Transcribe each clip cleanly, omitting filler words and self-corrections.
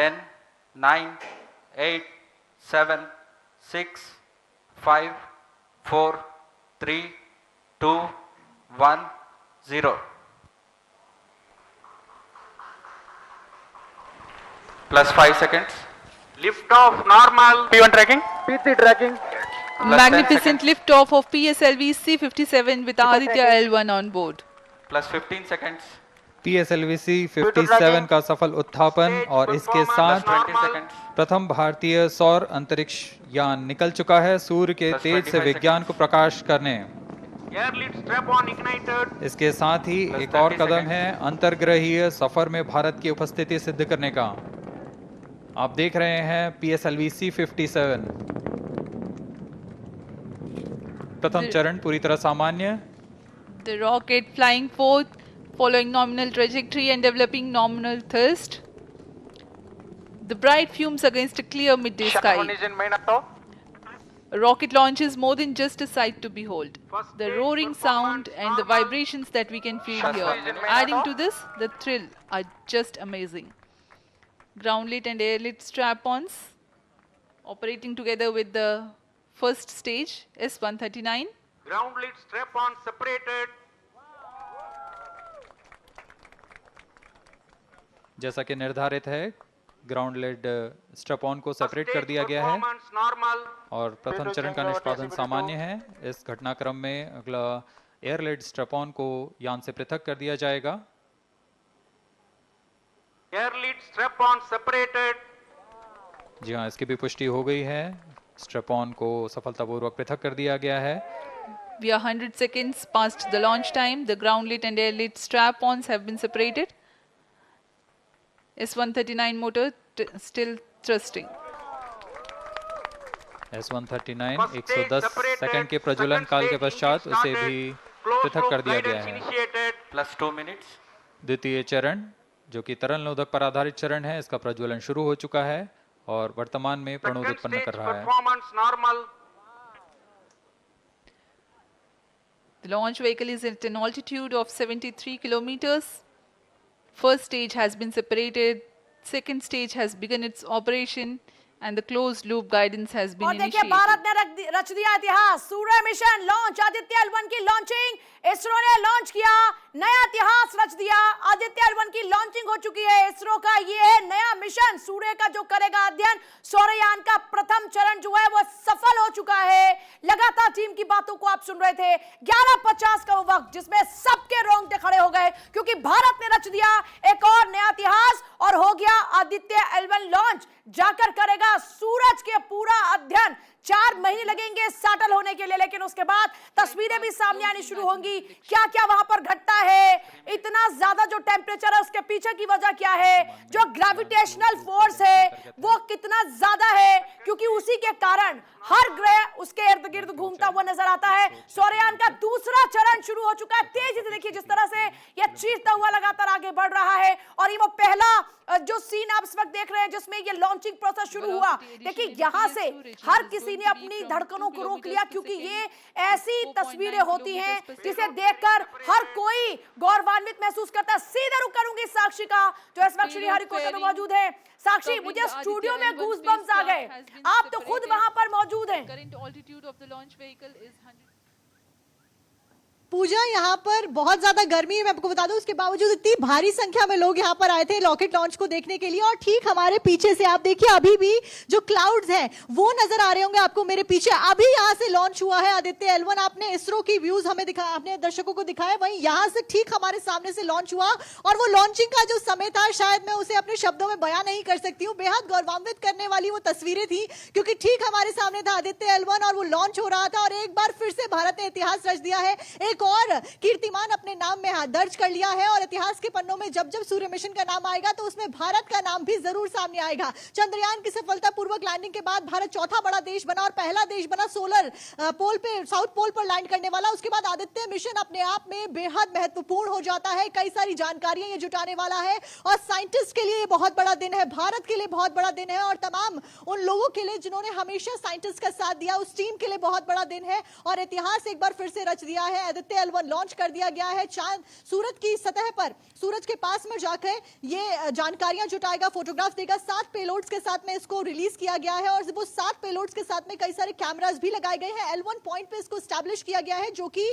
10, 9, 8, 7, 6, 5, 4, 3, 2, 1, 0. Plus 5 seconds. Lift off normal. P1 tracking. P3 tracking. Magnificent lift-off of PSLV C-57 with Aditya L1 on board. Plus 15 seconds. PSLV C-57 का सफल उत्थापन और इसके साथ 20 seconds. प्रथम भारतीय सौर अंतरिक्ष यान निकल चुका है सूर्य के Plus तेज से 25 विज्ञान को प्रकाश करने। Air lead strap-on ignited. इसके साथ ही Plus एक और 30 कदम seconds. है अंतर्ग्रहीय सफर में भारत की उपस्थिति सिद्ध करने का। आप देख रहे हैं PSLV C-57 प्रथम चरण पूरी तरह सामान्य। The rocket flying forth, following nominal trajectory and developing nominal thrust. The bright fumes against a clear midday sky. Ignition main auto. A rocket launch is more than just a sight to behold. The roaring sound and the vibrations that we can feel here, adding to this, the thrill are just amazing. Ground lit and air lit strap-ons operating together with the first stage S-139. Ground lead strap-on separated. जैसा कि निर्धारित है ground lead strap on को separate कर दिया गया है Performance normal. और प्रथम चरण का निष्पादन सामान्य है। इस घटनाक्रम में अगला एयर लेड स्ट्रैप ऑन को यान से पृथक कर दिया जाएगा। Air lead strap-on separated. जी हाँ, इसकी भी पुष्टि हो गई है। स्ट्रैप ऑन को सफलतापूर्वक पृथक कर दिया गया है। We are 100 seconds past the launch time. The ground lit and air lit strap-ons have been separated. S-139 motor still thrusting. S-139 First stage 110 separated. Second के प्रज्वलन Second काल के stage पश्चात engine उसे started. भी Closed पृथक loop कर दिया गया guidance है। initiated. Plus 2 minutes. द्वितीय चरण जो कि तरल नोदक पर आधारित चरण है, इसका प्रज्वलन शुरू हो चुका है और वर्तमान में प्रणोद Second उत्पन्न stage कर रहा है। performance normal. The launch vehicle is at an altitude of 73 kilometers. First stage has been separated. Second stage has begun its operation and the closed loop guidance has been और देखिए initiated. Bharat ने रच दिया इतिहास। सूर्य mission launch, Aditya L1 की launching, ISRO ने launch किया, नया इतिहास रच दिया। आदित्य L1 की लॉन्चिंग हो चुकी है। इसरो का ये है नया मिशन, सूर्य का जो करेगा अध्ययन। सौरयान का प्रथम चरण जो है वो सफल हो चुका है। लगातार टीम की बातों को आप सुन रहे थे। 11:50 का वो वक्त जिसमें सबके रोंगटे खड़े हो गए क्योंकि भारत ने रच दिया एक और नया इतिहास और हो गया आदित्य L1 लॉन्च। जाकर करेगा सूरज के पूरा अध्ययन। 4 महीने लगेंगे सैटल होने के लिए, लेकिन उसके बाद तस्वीरें भी सामने आनी शुरू होंगी। क्या क्या वहां पर घटता है, इतना ज्यादा जो टेम्परेचर है उसके पीछे की वजह क्या है, जो ग्रेविटेशनल फोर्स है वो कितना ज्यादा है, क्योंकि उसी के कारण हर ग्रह उसके इर्द गिर्द घूमता हुआ नजर आता है। सौरयान का दूसरा चरण शुरू हो चुका है। तेजी से देखिए जिस तरह से यह चीरता हुआ लगातार आगे बढ़ रहा है और ये वो पहला जो सीन आप इस वक्त देख रहे हैं जिसमें ये लॉन्चिंग प्रोसेस शुरू हुआ। देखिए यहां से हर किसी ने अपनी धड़कनों को रोक लिया क्योंकि ये ऐसी तस्वीरें होती हैं जिसे देखकर हर कोई गौरवान्वित महसूस करता है। सीधे रुक करूंगी साक्षी का जो इस वक्त श्री हरिकोटा में मौजूद है। साक्षी, मुझे स्टूडियो में गूज़बम्स आ गए, आप तो खुद वहां पर मौजूद हैं। Current altitude of the launch vehicle is 100. पूजा, यहाँ पर बहुत ज्यादा गर्मी है, मैं आपको बता दूं, उसके बावजूद इतनी भारी संख्या में लोग यहाँ पर आए थे रॉकेट लॉन्च को देखने के लिए। और ठीक हमारे पीछे से आप देखिए अभी भी जो क्लाउड्स हैं वो नजर आ रहे होंगे आपको मेरे पीछे। अभी यहाँ से लॉन्च हुआ है आदित्य L1। आपने इसरो की व्यूज हमें दिखाया, आपने दर्शकों को दिखाया, वहीं यहाँ से ठीक हमारे सामने से लॉन्च हुआ और वो लॉन्चिंग का जो समय था शायद मैं उसे अपने शब्दों में बयां नहीं कर सकती हूँ। बेहद गौरवान्वित करने वाली वो तस्वीरें थी क्योंकि ठीक हमारे सामने था आदित्य L1 और वो लॉन्च हो रहा था और एक बार फिर से भारत ने इतिहास रच दिया है, एक और कीर्तिमान अपने नाम में दर्ज कर लिया है। और इतिहास के पन्नों में जब जब सूर्य मिशन का नाम आएगा तो उसमें भारत का नाम भी जरूर सामने आएगा। चंद्रयान की सफलतापूर्वक लैंडिंग के बाद भारत चौथा बड़ा देश बना और पहला देश बना सोलर पोल पे, साउथ पोल पर लैंड करने वाला। उसके बाद आदित्य मिशन अपने आप में बेहद महत्वपूर्ण हो जाता है, कई सारी जानकारियां ये जुटाने वाला है और साइंटिस्ट के लिए ये बहुत बड़ा दिन है, भारत के लिए बहुत बड़ा दिन है और तमाम उन लोगों के लिए जिन्होंने हमेशा साइंटिस्ट का साथ दिया उस टीम के लिए बहुत बड़ा दिन है। और इतिहास एक बार फिर से रच दिया है आदित्य आदित्य L1 लॉन्च कर दिया गया है। चांद सूरज की सतह पर, सूरज के पास में जाकर ये जानकारियां जुटाएगा, फोटोग्राफ देगा। 7 पेलोड्स के साथ में इसको रिलीज किया गया है और वो 7 पेलोड्स के साथ में कई सारे कैमरास भी लगाए गए हैं। L1 पॉइंट पे इसको स्टैब्लिश किया गया है, जो कि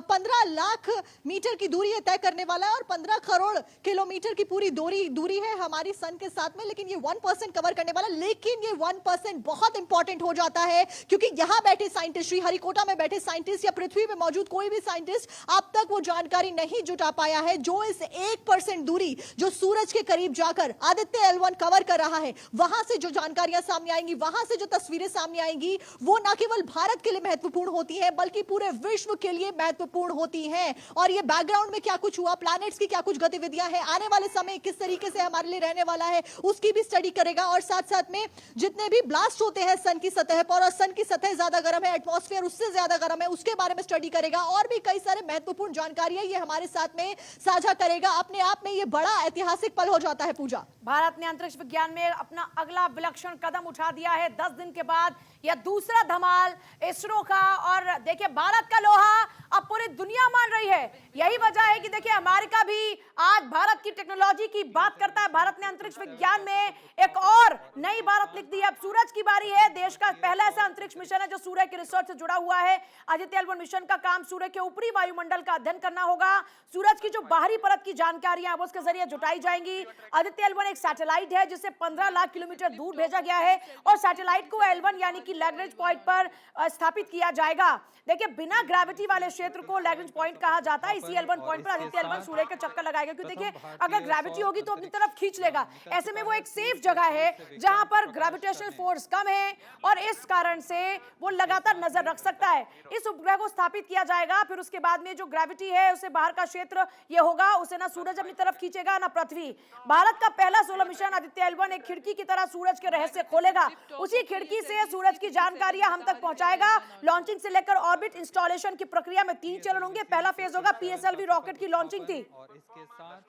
15 लाख मीटर की दूरी तय करने वाला है और 15 करोड़ किलोमीटर की पूरी दूरी है हमारी सन के साथ में। लेकिन ये 1% कवर करने वाला, लेकिन ये 1% बहुत इंपॉर्टेंट हो जाता है, क्योंकि यहां बैठे साइंटिस्ट, श्रीहरिकोटा में बैठे साइंटिस्ट या पृथ्वी पे मौजूद कोई भी साइंटिस्ट अब तक वो जानकारी नहीं जुटा पाया है जो इस 1% दूरी जो सूरज के करीब जाकर आदित्य L1 कवर कर रहा है, वहां से जो जानकारियां सामने आएंगी, वहां से जो तस्वीरें सामने आएंगी, वो न केवल भारत के लिए महत्वपूर्ण होती है बल्कि पूरे विश्व के लिए महत्वपूर्ण होती हैं। और ये बैकग्राउंड में क्या कुछ हुआ, प्लैनेट्स की क्या कुछ गतिविधियां हैं, आने वाले समय किस तरीके से हमारे लिए रहने वाला है, उसकी भी स्टडी करेगा। और साथ साथ में जितने भी ब्लास्ट होते हैं सन की सतह पर, और सन की सतह ज्यादा गर्म है, एटमॉस्फेयर उससे ज्यादा गर्म है, उसके बारे में स्टडी करेगा। और भी कई सारे महत्वपूर्ण जानकारियां ये हमारे साथ में साझा करेगा। अपने आप में ये बड़ा ऐतिहासिक पल हो जाता है। पूजा, भारत ने अंतरिक्ष विज्ञान में अपना अगला विलक्षण कदम उठा दिया है। 10 दिन के बाद यह दूसरा धमाल इसरो का। और देखिए, भारत का लोहा अब पूरी दुनिया मान रही है। यही वजह है कि देखिए, अमेरिका भी आज भारत की टेक्नोलॉजी की बात करता है। भारत ने अंतरिक्ष विज्ञान में एक और नई भारत लिख दी है। अब सूरज की बारी है। देश का पहला ऐसा अंतरिक्ष मिशन है जो सूर्य की रिसर्च से जुड़ा हुआ है। आदित्य L1 मिशन का काम सूर्य के ऊपरी वायुमंडल का अध्ययन करना होगा। सूरज की जो बाहरी परत की जानकारियां वो उसके जरिए जुटाई जाएंगी। आदित्य L1 एक सैटेलाइट है जिसे 15 लाख किलोमीटर दूर भेजा गया है और सैटेलाइट को L1 यानी कि लैग्रेंज पॉइंट पर स्थापित किया जाएगा। देखिए, बिना ग्रेविटी वाले क्षेत्र को लैग्रेंज पॉइंट कहा जाता है। इसी L1 पॉइंट पर आदित्य L1 सूर्य के चक्कर लगाएगा, क्योंकि देखिए, अगर ग्रेविटी होगी तो अपनी तरफ खींच लेगा। ऐसे में वो एक सेफ जगह है जहां पर ग्रेविटेशनल फोर्स कम है और इस कारण से वो लगातार नजर रख सकता है। इस उपग्रह को स्थापित किया जाएगा, फिर उसके बाद में जो ग्रेविटी है उसे बाहर का क्षेत्र ये होगा, उसे ना सूरज अपनी तरफ खींचेगा ना पृथ्वी। भारत का पहला सोलर मिशन आदित्य L1 एक खिड़की की तरह सूरज के रहस्य खोलेगा। उसी खिड़की से सूरज की जानकारियां हम तक पहुंचाएगा। लॉन्चिंग से लेकर ऑर्बिट इंस्टॉलेशन की प्रक्रिया में 3 चरण होंगे। पहला फेज होगा, PSLV रॉकेट की लॉन्चिंग थी, और इसके साथ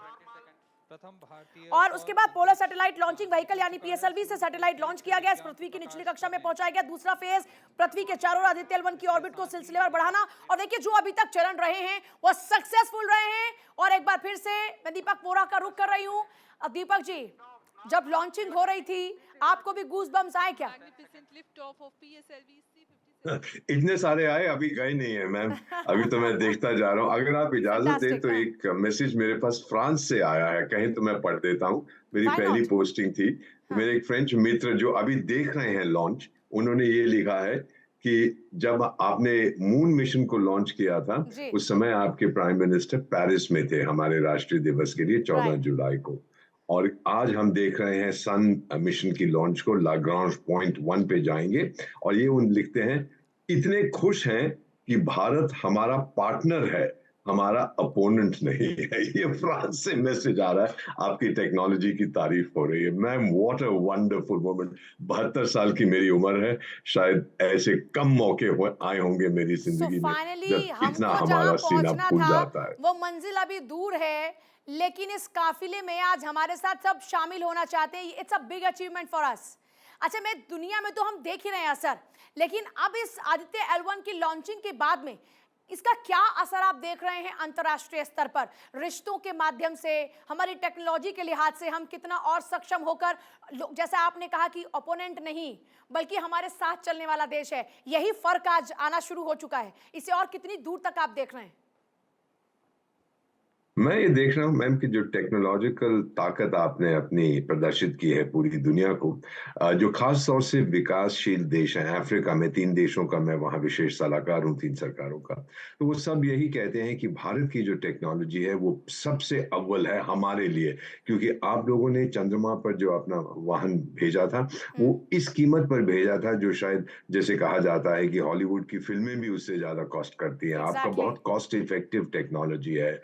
प्रथम भारतीय और उसके बाद पोलर सैटेलाइट लॉन्चिंग व्हीकल यानी PSLV से सैटेलाइट लॉन्च किया गया। इस पृथ्वी की निचली कक्षा में पहुंचाया गया। दूसरा फेज, पृथ्वी के चारों ओर आदित्य L1 की ऑर्बिट को सिलसिलेवार बढ़ाना। और देखिए, जो अभी तक चरण रहे हैं वो सक्सेसफुल रहे हैं। और एक बार फिर से मैं दीपक बोरा का रुख कर रही हूं। अब दीपक जी, जब लॉन्चिंग हो रही थी आपको भी गूज बम्स आए क्या? इतने सारे आए, अभी गए नहीं है मैम। अभी तो मैं देखता जा रहा हूँ। अगर आप इजाजत दें तो एक मैसेज मेरे पास फ्रांस से आया है, कहीं तो मैं पढ़ देता हूँ। मेरी पहली पोस्टिंग थी। मेरे एक फ्रेंच मित्र जो अभी देख रहे हैं लॉन्च, उन्होंने ये लिखा है कि जब आपने मून मिशन को लॉन्च किया था उस समय आपके प्राइम मिनिस्टर पेरिस में थे हमारे राष्ट्रीय दिवस के लिए 14 जुलाई को। और आज हम देख रहे हैं सन मिशन की लॉन्च को, लाग्रांज पॉइंट 1 पे जाएंगे। और ये उन लिखते हैं, इतने खुश हैं कि भारत हमारा पार्टनर है, हमारा अपोनेंट नहीं है। ये फ्रांस से मैसेज आ रहा है। आपकी टेक्नोलॉजी की तारीफ हो रही है ma'am. What a wonderful moment. 72 साल की मेरी उम्र है, शायद ऐसे कम मौके आए होंगे मेरी जिंदगी में जब इतना हमारा सीना फूल जाता है। वो मंजिल अभी दूर है, लेकिन इस काफिले में आज हमारे साथ सब शामिल होना चाहते हैं। It's a big achievement for us. अच्छा, मैं दुनिया में तो हम देख ही रहे हैं असर, लेकिन अब इस आदित्य L1 की लॉन्चिंग के बाद में इसका क्या असर आप देख रहे हैं अंतर्राष्ट्रीय स्तर पर? रिश्तों के माध्यम से, हमारी टेक्नोलॉजी के लिहाज से हम कितना और सक्षम होकर, जैसे आपने कहा कि ओपोनेंट नहीं बल्कि हमारे साथ चलने वाला देश है, यही फर्क आज आना शुरू हो चुका है। इसे और कितनी दूर तक आप देख रहे हैं? मैं ये देख रहा हूँ मैम कि जो टेक्नोलॉजिकल ताकत आपने अपनी प्रदर्शित की है पूरी दुनिया को, जो खास तौर से विकासशील देश हैं, अफ्रीका में 3 देशों का मैं वहाँ विशेष सलाहकार हूँ, 3 सरकारों का, तो वो सब यही कहते हैं कि भारत की जो टेक्नोलॉजी है वो सबसे अव्वल है हमारे लिए। क्योंकि आप लोगों ने चंद्रमा पर जो अपना वाहन भेजा था वो इस कीमत पर भेजा था जो शायद, जैसे कहा जाता है कि हॉलीवुड की फिल्में भी उससे ज्यादा कॉस्ट करती हैं। आपका बहुत कॉस्ट इफेक्टिव टेक्नोलॉजी है।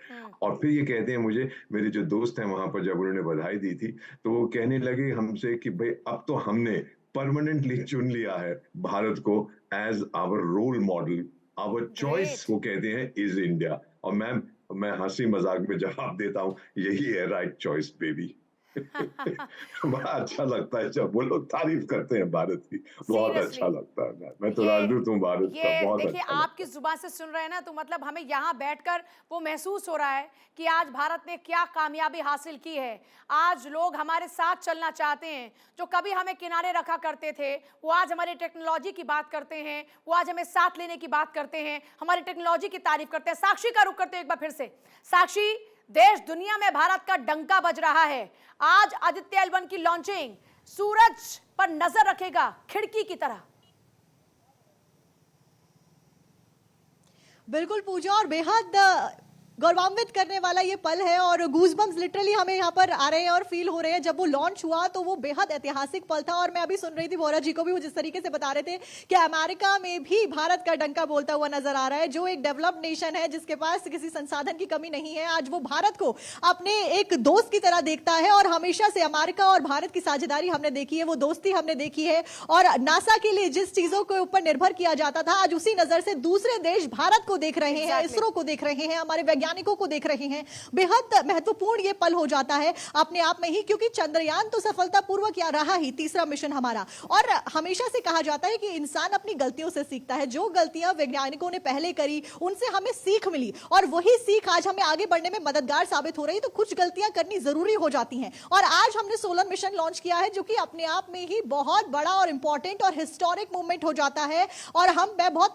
और फिर ये कहते हैं, मुझे मेरे जो दोस्त हैं वहां पर जब उन्होंने बधाई दी थी तो वो कहने लगे हमसे कि भाई अब तो हमने परमानेंटली चुन लिया है भारत को as our role model, our choice वो कहते हैं इज इंडिया। और मैम, मैं हंसी मजाक में जवाब देता हूँ, यही है राइट चॉइस बेबी। बड़ा अच्छा लगता है जब वो लोग तारीफ करते हैं भारत की, बहुत Seriously. अच्छा लगता है। मैं तो ये- राजदूत हूँ भारत का, ये बहुत देखिए अच्छा आपकी जुबान से सुन रहे हैं ना, तो मतलब हमें यहाँ बैठकर वो महसूस हो रहा है कि आज भारत ने क्या कामयाबी हासिल की है। आज लोग हमारे साथ चलना चाहते हैं, जो कभी हमें किनारे रखा करते थे वो आज हमारी टेक्नोलॉजी की बात करते हैं, वो आज हमें साथ लेने की बात करते हैं, हमारी टेक्नोलॉजी की तारीफ करते हैं। साक्षी का रुख करते हैं एक बार फिर से। साक्षी, देश दुनिया में भारत का डंका बज रहा है। आज आदित्य L1 की लॉन्चिंग सूरज पर नजर रखेगा खिड़की की तरह। बिल्कुल पूजा, और बेहद गौरवान्वित करने वाला ये पल है, और गूजबम्स लिटरली हमें यहाँ पर आ रहे हैं और फील हो रहे हैं। जब वो लॉन्च हुआ तो वो बेहद ऐतिहासिक पल था, और मैं अभी सुन रही थी वोरा जी को भी, वो जिस तरीके से बता रहे थे कि अमेरिका में भी भारत का डंका बोलता हुआ नजर आ रहा है, जो एक डेवलप्ड नेशन है जिसके पास किसी संसाधन की कमी नहीं है। आज वो भारत को अपने एक दोस्त की तरह देखता है, और हमेशा से अमेरिका और भारत की साझेदारी हमने देखी है, वो दोस्ती हमने देखी है, और नासा के लिए जिस चीजों के ऊपर निर्भर किया जाता था, आज उसी नजर से दूसरे देश भारत को देख रहे हैं, इसरो को देख रहे हैं, हमारे वैज्ञानिकों को देख रहे हैं। बेहद महत्वपूर्ण ये पल हो जाता है अपने आप में ही, क्योंकि चंद्रयान तो सफलतापूर्वक या रहा ही, तीसरा मिशन हमारा। और हमेशा से कहा जाता है कि इंसान अपनी गलतियों से सीखता है। जो गलतियां वैज्ञानिकों ने पहले करी उनसे हमें सीख मिली, और वही सीख आज हमें आगे बढ़ने में मददगार साबित हो रही। तो कुछ गलतियां करनी जरूरी हो जाती हैं, और आज हमने सोलर मिशन लॉन्च किया है, जो कि अपने आप में ही बहुत बड़ा और इंपॉर्टेंट और हिस्टोरिक मूवमेंट हो जाता है। और मैं बहुत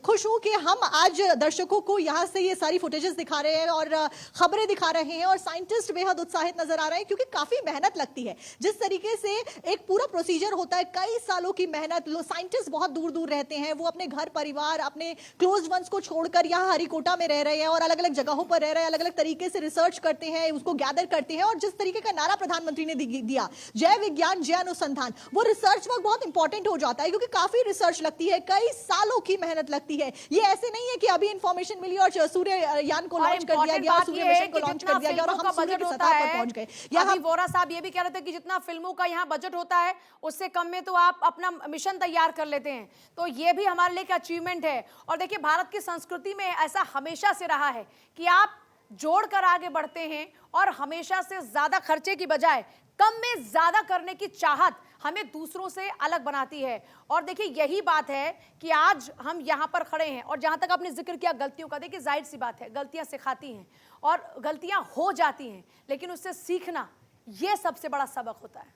खुश हूं कि हम आज दर्शकों को यहां से ये सारी फुटेजेस दिखा रहे हैं और खबरें दिखा रहे हैं, और साइंटिस्ट बेहद उत्साहित नजर आ रहे हैं, क्योंकि काफी मेहनत लगती है। जिस तरीके से एक पूरा प्रोसीजर होता है, कई सालों की मेहनत, साइंटिस्ट बहुत दूर दूर रहते हैं, वो अपने घर परिवार, अपने क्लोज वंस को छोड़कर यहाँ हरिकोटा में रह रहे हैं, और अलग अलग जगहों पर रह रहे हैं, अलग अलग तरीके से रिसर्च करते हैं, उसको गैदर करते हैं। और जिस तरीके का नारा प्रधानमंत्री ने दिया, जय विज्ञान जय अनुसंधान, वो रिसर्च वर्क बहुत इंपॉर्टेंट हो जाता है, क्योंकि काफी रिसर्च लगती है, कई सालों की मेहनत लगती है। ये ऐसे नहीं है कि अभी इंफॉर्मेशन मिली और सूर्ययान को लॉन्च कर दिया गया, सूर्य मिशन को लॉन्च कर दिया गया, और हम सूर्य की सतह पर पहुंच गए। यहाँ वोरा साहब ये भी कह रहे थे कि जितना फिल्मों का यहाँ बजट होता है, उससे कम में तो आप अपना मिशन तैयार कर लेते हैं। तो ये भी हमारे लिए एक अचीवमेंट है। और देखिए, भारत की संस्कृति में ऐसा हमेशा से रहा है कि आप जोड़कर आगे बढ़ते हैं, और हमेशा से ज्यादा खर्चे की बजाय कम में ज्यादा करने की चाहत हमें दूसरों से अलग बनाती है। और देखिए, यही बात है कि आज हम यहाँ पर खड़े हैं। और जहां तक आपने जिक्र किया गलतियों का, देखिए जाहिर सी बात है, गलतियां सिखाती हैं और गलतियां हो जाती हैं, लेकिन उससे सीखना यह सबसे बड़ा सबक होता है।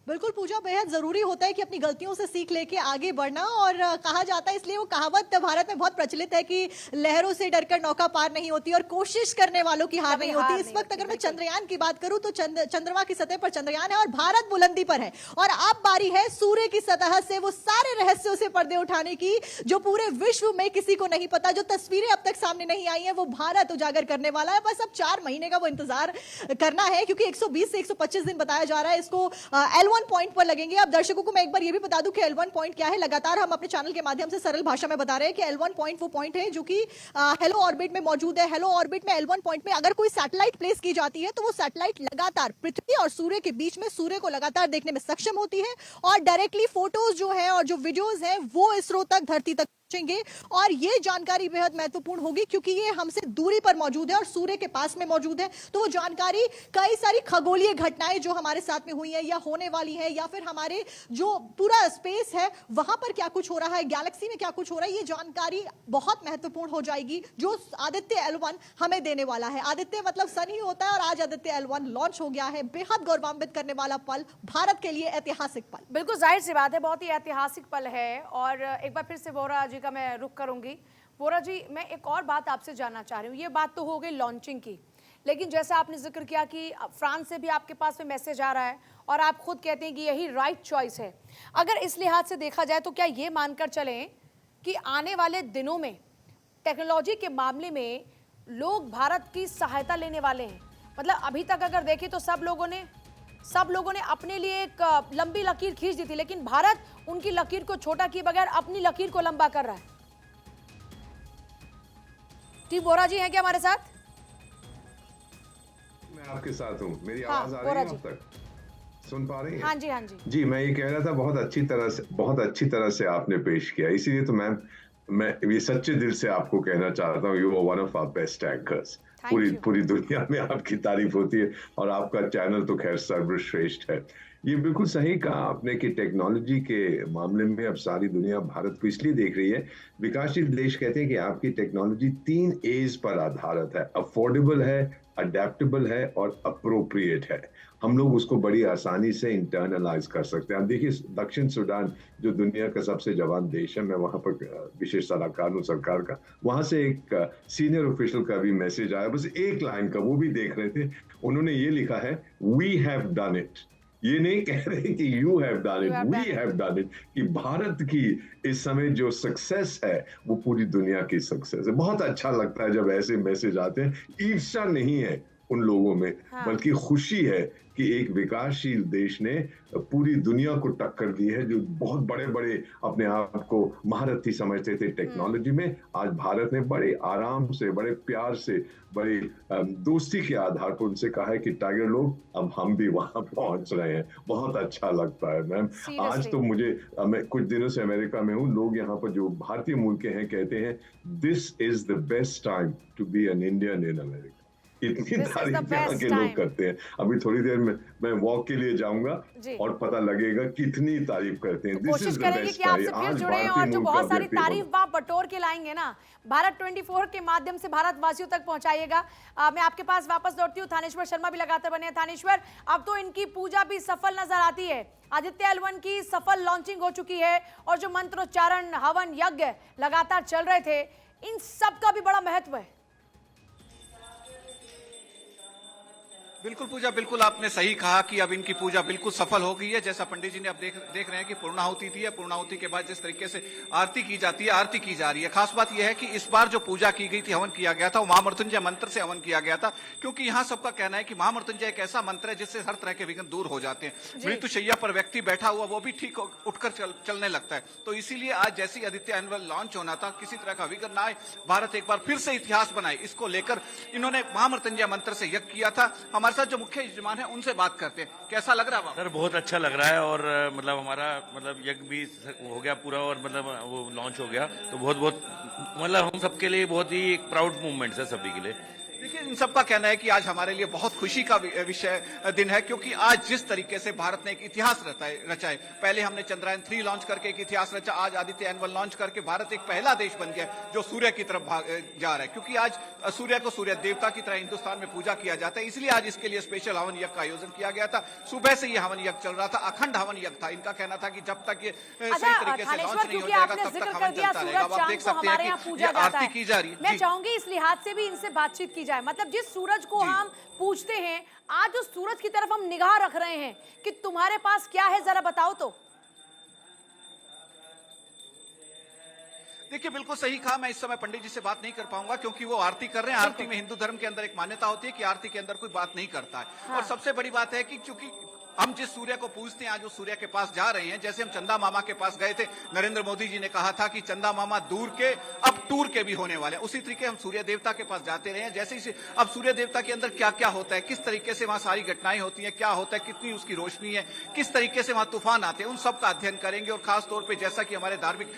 बिल्कुल पूजा, बेहद जरूरी होता है कि अपनी गलतियों से सीख लेके आगे बढ़ना। और कहा जाता है, इसलिए वो कहावत भारत में बहुत प्रचलित है कि लहरों से डरकर नौका पार नहीं होती, और कोशिश करने वालों की हार नहीं होती। इस वक्त अगर मैं चंद्रयान की बात करूं तो चंद्रमा की सतह पर चंद्रयान है, और भारत बुलंदी पर है। और अब बारी है सूर्य की सतह से वो सारे रहस्यों से पर्दे उठाने की, जो पूरे विश्व में किसी को नहीं पता। जो तस्वीरें अब तक सामने नहीं आई है, वो भारत उजागर करने वाला है। बस अब 4 महीने का वो इंतजार करना है, क्योंकि 120 से 125 दिन बताया जा रहा है इसको L1 पॉइंट पर लगेंगे। अब दर्शकों को मैं एक बार ये भी बता दूं कि L1 पॉइंट क्या है। लगातार हम अपने चैनल के माध्यम से सरल भाषा में बता रहे हैं कि L1 पॉइंट वो पॉइंट है जो कि हेलो ऑर्बिट में मौजूद है। हेलो ऑर्बिट में L1 पॉइंट में अगर कोई सैटेलाइट प्लेस की जाती है, तो वो सैटेलाइट लगातार पृथ्वी और सूर्य के बीच में सूर्य को लगातार देखने में सक्षम होती है, और डायरेक्टली फोटोज जो है और जो वीडियोज है वो इसरो तक, धरती तक पहुंचेंगे। और ये जानकारी बेहद महत्वपूर्ण होगी, क्योंकि ये हमसे दूरी पर मौजूद है और सूर्य के पास में मौजूद है। तो वो जानकारी, कई सारी खगोलीय घटनाएं जो हमारे साथ में हुई है या होने वाली है, या फिर हमारे जो पूरा स्पेस है वहां पर क्या कुछ हो रहा है, गैलेक्सी में क्या कुछ हो रहा है, ये जानकारी बहुत महत्वपूर्ण हो जाएगी, जो आदित्य L1 हमें देने वाला है। आदित्य मतलब सन ही होता है, और आज आदित्य L1 लॉन्च हो गया है। बेहद गौरवान्वित करने वाला पल, भारत के लिए ऐतिहासिक पल। बिल्कुल जाहिर सी बात है, बहुत ही ऐतिहासिक पल है। और एक बार फिर से वोरा जी का मैं रुख करूंगी। वोरा जी, मैं एक और बात आपसे जानना चाह रही हूँ। ये बात तो हो गई लॉन्चिंग की, लेकिन जैसा आपने जिक्र किया कि फ्रांस से भी आपके पास में मैसेज आ रहा है, और आप खुद कहते हैं कि यही राइट चॉइस है। अगर इस लिहाज से देखा जाए तो क्या ये मानकर चलें कि आने वाले दिनों में टेक्नोलॉजी के मामले में लोग भारत की सहायता लेने वाले हैं? मतलब अभी तक अगर देखें तो सब लोगों ने अपने लिए एक लंबी लकीर खींच दी थी, लेकिन भारत उनकी लकीर को छोटा किए बगैर अपनी लकीर को लंबा कर रहा है। टी बोरा जी हैं क्या हमारे साथ? मैं आपके साथ हूँ। मेरी हाँ, आवाज आ रही है अब तक? सुन पा रही हैं? हाँ जी, हाँ जी। जी, मैं ये कह रहा था, बहुत अच्छी तरह से आपने पेश किया। इसीलिए तो मैं ये सच्चे दिल से आपको कहना चाहता हूँ, you are one of our best anchors. पूरी you. पूरी दुनिया में आपकी तारीफ होती है और आपका चैनल तो खैर सर्वश्रेष्ठ है। ये बिल्कुल सही कहा आपने कि टेक्नोलॉजी के मामले में अब सारी दुनिया भारत को इसलिए देख रही है। विकासशील देश कहते हैं कि आपकी टेक्नोलॉजी 3 A's पर आधारित है, अफोर्डेबल है, अडेप्टेबल है और अप्रोप्रिएट है। हम लोग उसको बड़ी आसानी से इंटरनलाइज कर सकते हैं। आप देखिए दक्षिण सूडान जो दुनिया का सबसे जवान देश है, मैं वहां पर विशेष सलाहकार हूँ सरकार का, वहां से एक सीनियर ऑफिशियल का भी मैसेज आया, बस एक लाइन का, वो भी देख रहे थे, उन्होंने ये लिखा है, वी हैव डन इट। ये नहीं कह रहे कि you have done it, we have done it, कि भारत की इस समय जो सक्सेस है वो पूरी दुनिया की सक्सेस है। बहुत अच्छा लगता है जब ऐसे मैसेज आते हैं। ईर्ष्या नहीं है उन लोगों में, बल्कि खुशी है कि एक विकासशील देश ने पूरी दुनिया को टक्कर दी है, जो बहुत बड़े बड़े अपने आप को महारथी समझते थे टेक्नोलॉजी में। आज भारत ने बड़े आराम से, बड़े प्यार से, बड़ी दोस्ती के आधार पर उनसे कहा है कि टाइगर लोग, अब हम भी वहां पहुंच रहे हैं। बहुत अच्छा लगता है मैम। आज तो मुझे, मैं कुछ दिनों से अमेरिका में हूँ, लोग यहाँ पर जो भारतीय मूल के हैं कहते हैं this is the best time to be an Indian in America. इतनी तारीफ यहाँ के लोग करते हैं। अभी थोड़ी देर में मैं वॉक के लिए जाऊंगा और पता लगेगा कितनी तारीफ करते हैं। तो कोशिश करेंगे कि आपसे फिर जुड़े और जो बहुत सारी तारीफ आप बटोर के लाएंगे ना, भारत 24 के माध्यम से भारतवासियों तक पहुंचाइएगा। मैं आपके पास वापस लौटती हूँ। थानेश्वर शर्मा भी लगातार बने हैं। थानेश्वर, अब तो इनकी पूजा भी सफल नजर आती है। आदित्य L1 की सफल लॉन्चिंग हो चुकी है और जो मंत्रोच्चारण, हवन, यज्ञ लगातार चल रहे थे, इन सब का भी बड़ा महत्व है। बिल्कुल पूजा, बिल्कुल आपने सही कहा कि अब इनकी पूजा बिल्कुल सफल हो गई है। जैसा पंडित जी ने अब देख रहे हैं कि पूर्णाहुति दी है। पूर्णाहुति के बाद जिस तरीके से आरती की जाती है, आरती की जा रही है। खास बात यह है कि इस बार जो पूजा की गई थी, हवन किया गया था, वो महामृत्युंजय मंत्र से हवन किया गया था, क्योंकि यहाँ सबका कहना है कि महामृत्युंजय एक ऐसा मंत्र है जिससे हर तरह के विघ्न दूर हो जाते हैं। मृत्युशैया पर व्यक्ति बैठा हुआ वो भी ठीक उठकर चलने लगता है। तो इसीलिए आज जैसे आदित्य L1 लॉन्च होना था, किसी तरह का विघ्न ना आए, भारत एक बार फिर से इतिहास बनाए, इसको लेकर इन्होंने महामृत्युंजय मंत्र से यज्ञ किया था। हमारे साथ जो मुख्य यजमान है उनसे बात करते हैं। कैसा लग रहा है सर? बहुत अच्छा लग रहा है और मतलब हमारा यज्ञ भी हो गया पूरा और वो लॉन्च हो गया, तो बहुत हम सबके लिए बहुत ही एक प्राउड मूवमेंट है सभी के लिए। देखिए, इन सबका कहना है कि आज हमारे लिए बहुत खुशी का विषय दिन है, क्योंकि आज जिस तरीके से भारत ने एक इतिहास रचा है। पहले हमने चंद्रयान 3 लॉन्च करके एक इतिहास रचा, आज आदित्य L1 लॉन्च करके भारत एक पहला देश बन गया जो सूर्य की तरफ जा रहा है, क्योंकि आज सूर्य को सूर्य देवता की तरह हिंदुस्तान में पूजा किया जाता है। इसलिए आज इसके लिए स्पेशल हवन यज्ञ का आयोजन किया गया था। सुबह से ये हवन यज्ञ चल रहा था, अखंड हवन यज्ञ था। इनका कहना था कि जब तक ये सही तरीके से लॉन्च नहीं हो जाएगा तब तक हवन चलता रहेगा। आप देख सकते हैं कि आरती की जा रही है। मैं चाहूंगी इस लिहाज से भी इनसे बातचीत की जाए, मतलब जिस सूरज को हम पूछते हैं, आज उस सूरज की तरफ हम निगाह रख रहे हैं कि तुम्हारे पास क्या है, जरा बताओ तो। देखिए, बिल्कुल सही कहा। मैं इस समय पंडित जी से बात नहीं कर पाऊंगा क्योंकि वो आरती कर रहे हैं। आरती में हिंदू धर्म के अंदर एक मान्यता होती है कि आरती के अंदर कोई बात नहीं करता है। और सबसे बड़ी बात है कि चूंकि हम जिस सूर्य को पूजते हैं, आज उस सूर्य के पास जा रहे हैं। जैसे हम चंदा मामा के पास गए थे, नरेंद्र मोदी जी ने कहा था कि चंदा मामा दूर के अब टूर के भी होने वाले हैं, उसी तरीके हम सूर्य देवता के पास जाते रहे हैं। जैसे ही अब सूर्य देवता के अंदर क्या क्या होता है, किस तरीके से वहां सारी घटनाएं होती हैं, क्या होता है, कितनी उसकी रोशनी है, किस तरीके से वहां तूफान आते हैं, उन सब का अध्ययन करेंगे। और खास तौर पर जैसा कि हमारे धार्मिक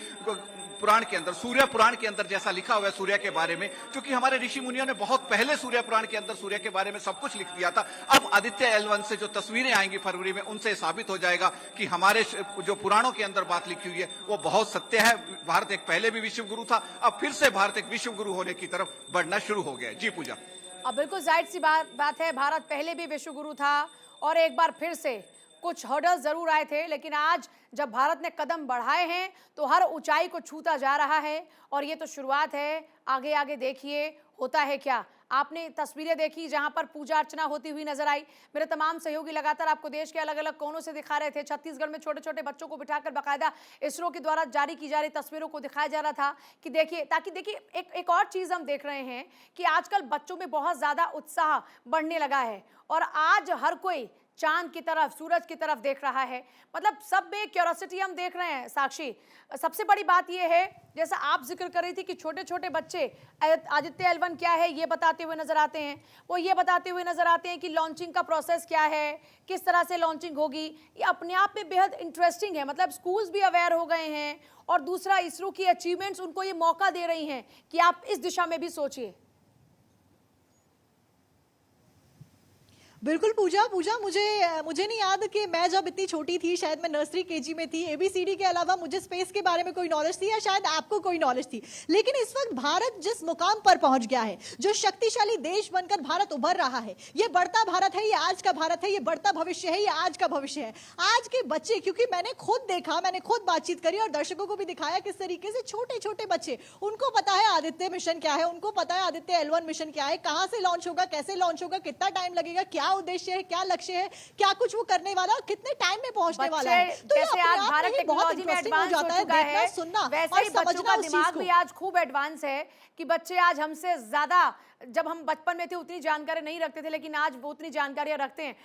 पुराण के अंदर, सूर्य पुराण के अंदर जैसा लिखा हुआ है सूर्य के बारे में, क्योंकि हमारे ऋषि मुनियों ने बहुत पहले सूर्य पुराण के अंदर सूर्य के बारे में सब कुछ लिख दिया था। अब आदित्य L1 से जो तस्वीरें आएंगी फरवरी में, उनसे साबित हो जाएगा कि हमारे जो पुराणों के अंदर बात लिखी हुई है वो बहुत सत्य है। भारत एक पहले भी विश्व गुरु था, अब फिर से भारत एक विश्व गुरु होने की तरफ बढ़ना शुरू हो गया है। जी पूजा, अब बिल्कुल जाहिर सी बात है, भारत पहले भी विश्व गुरु था और एक बार फिर से कुछ हर्डल्स जरूर आए थे, लेकिन आज जब भारत ने कदम बढ़ाए हैं तो हर ऊंचाई को छूता जा रहा है। और ये तो शुरुआत है, आगे आगे देखिए होता है क्या। आपने तस्वीरें देखी जहां पर पूजा अर्चना होती हुई नजर आई। मेरे तमाम सहयोगी लगातार आपको देश के अलग अलग कोनों से दिखा रहे थे। छत्तीसगढ़ में छोटे छोटे बच्चों को बिठाकर बाकायदा इसरो के द्वारा जारी की जा रही तस्वीरों को दिखाया जा रहा था कि देखिए, ताकि देखिए एक और चीज़ हम देख रहे हैं कि आजकल बच्चों में बहुत ज़्यादा उत्साह बढ़ने लगा है और आज हर कोई चांद की तरफ, सूरज की तरफ देख रहा है। मतलब सब में क्यूरियोसिटी हम देख रहे हैं। साक्षी, सबसे बड़ी बात यह है, जैसा आप जिक्र कर रही थी कि छोटे छोटे बच्चे आदित्य L1 क्या है ये बताते हुए नजर आते हैं, वो ये बताते हुए नजर आते हैं कि लॉन्चिंग का प्रोसेस क्या है, किस तरह से लॉन्चिंग होगी। ये अपने आप में बेहद इंटरेस्टिंग है। मतलब स्कूल्स भी अवेयर हो गए हैं और दूसरा इसरो की अचीवमेंट्स उनको ये मौका दे रही हैं कि आप इस दिशा में भी सोचिए। बिल्कुल पूजा पूजा मुझे नहीं याद कि मैं जब इतनी छोटी थी, शायद मैं नर्सरी केजी में थी, एबीसीडी के अलावा मुझे स्पेस के बारे में कोई नॉलेज थी या शायद आपको कोई नॉलेज थी। लेकिन इस वक्त भारत जिस मुकाम पर पहुंच गया है, जो शक्तिशाली देश बनकर भारत उभर रहा है, ये बढ़ता भारत है, ये आज का भारत है, ये बढ़ता भविष्य है, ये आज का भविष्य है। आज के बच्चे, क्योंकि मैंने खुद देखा, मैंने खुद बातचीत करी और दर्शकों को भी दिखाया किस तरीके से छोटे छोटे बच्चे, उनको पता है आदित्य मिशन क्या है, उनको पता है आदित्य L1 मिशन क्या है, कहां से लॉन्च होगा, कैसे लॉन्च होगा, कितना टाइम लगेगा, क्या उद्देश्य है, क्या लक्ष्य है, क्या कुछ वो करने वाला, कितने टाइम में पहुंचने वाला है। तो जैसे आज भारत टेक्नोलॉजी में एडवांस हो चुका है, सुनना वैसे और ही बच्चों समझना का उस चीज दिमाग को। भी आज खूब एडवांस है कि बच्चे आज हमसे ज्यादा, जब हम बचपन में थे उतनी जानकारी नहीं रखते थे, लेकिन आज वो उतनी जानकारियां रखते हैं।